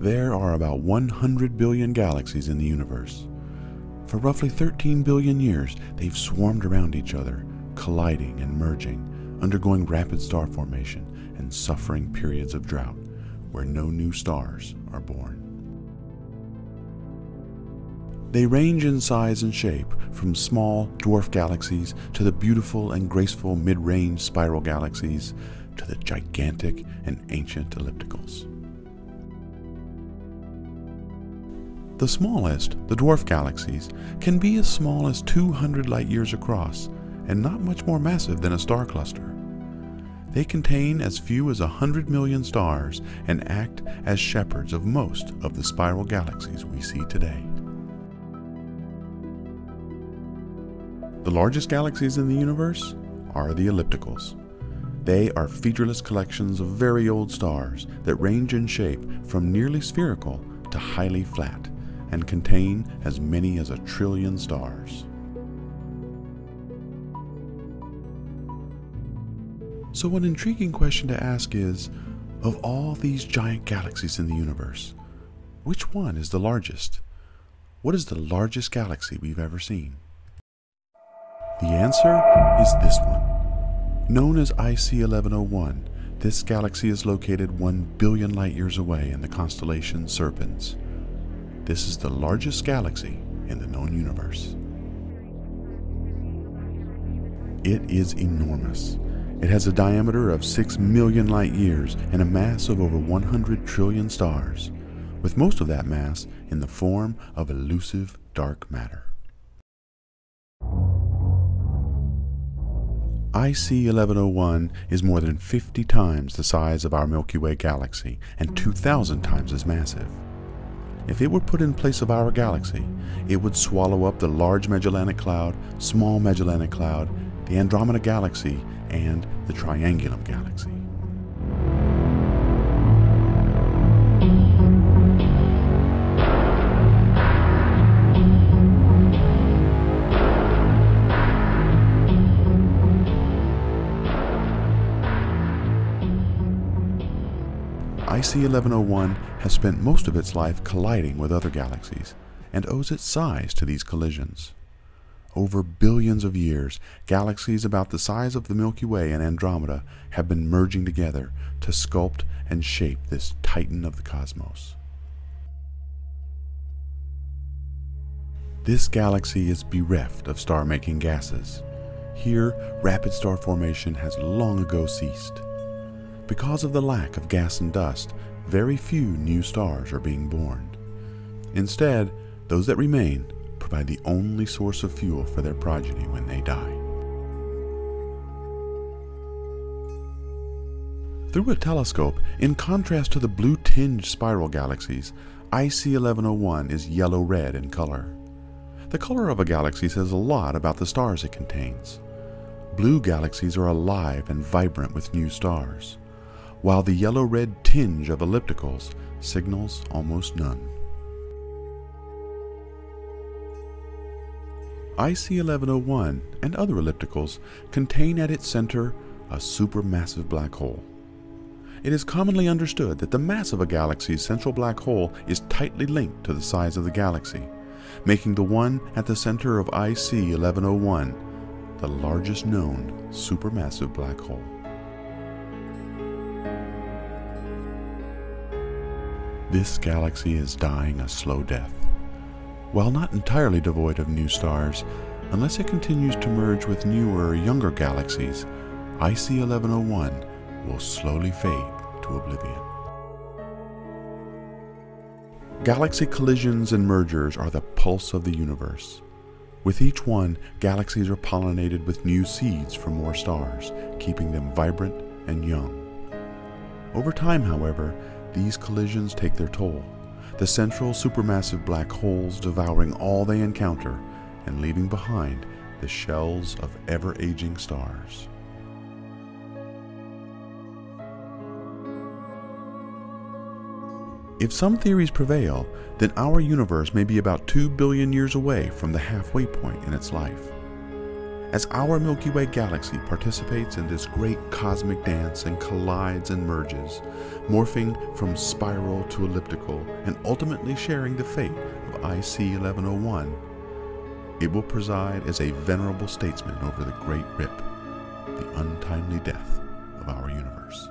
There are about 100 billion galaxies in the universe. For roughly 13 billion years, they've swarmed around each other, colliding and merging, undergoing rapid star formation and suffering periods of drought, where no new stars are born. They range in size and shape, from small dwarf galaxies to the beautiful and graceful mid-range spiral galaxies to the gigantic and ancient ellipticals. The smallest, the dwarf galaxies, can be as small as 200 light-years across and not much more massive than a star cluster. They contain as few as 100 million stars and act as shepherds of most of the spiral galaxies we see today. The largest galaxies in the universe are the ellipticals. They are featureless collections of very old stars that range in shape from nearly spherical to highly flat and contain as many as 1 trillion stars. So an intriguing question to ask is, of all these giant galaxies in the universe, which one is the largest? What is the largest galaxy we've ever seen? The answer is this one. Known as IC 1101, this galaxy is located 1 billion light-years away in the constellation Serpens. This is the largest galaxy in the known universe. It is enormous. It has a diameter of 6 million light-years and a mass of over 100 trillion stars, with most of that mass in the form of elusive dark matter. IC 1101 is more than 50 times the size of our Milky Way galaxy and 2,000 times as massive. If it were put in place of our galaxy, it would swallow up the Large Magellanic Cloud, Small Magellanic Cloud, the Andromeda Galaxy, and the Triangulum Galaxy. IC 1101 has spent most of its life colliding with other galaxies and owes its size to these collisions. Over billions of years, galaxies about the size of the Milky Way and Andromeda have been merging together to sculpt and shape this titan of the cosmos. This galaxy is bereft of star-making gases. Here, rapid star formation has long ago ceased. Because of the lack of gas and dust, very few new stars are being born. Instead, those that remain provide the only source of fuel for their progeny when they die. Through a telescope, in contrast to the blue-tinged spiral galaxies, IC 1101 is yellow-red in color. The color of a galaxy says a lot about the stars it contains. Blue galaxies are alive and vibrant with new stars, while the yellow-red tinge of ellipticals signals almost none. IC 1101 and other ellipticals contain at its center a supermassive black hole. It is commonly understood that the mass of a galaxy's central black hole is tightly linked to the size of the galaxy, making the one at the center of IC 1101 the largest known supermassive black hole. This galaxy is dying a slow death. While not entirely devoid of new stars, unless it continues to merge with newer, younger galaxies, IC 1101 will slowly fade to oblivion. Galaxy collisions and mergers are the pulse of the universe. With each one, galaxies are pollinated with new seeds from more stars, keeping them vibrant and young. Over time, however, these collisions take their toll, the central supermassive black holes devouring all they encounter and leaving behind the shells of ever-aging stars. If some theories prevail, then our universe may be about 2 billion years away from the halfway point in its life. As our Milky Way galaxy participates in this great cosmic dance and collides and merges, morphing from spiral to elliptical and ultimately sharing the fate of IC 1101, it will preside as a venerable statesman over the Great Rip, the untimely death of our universe.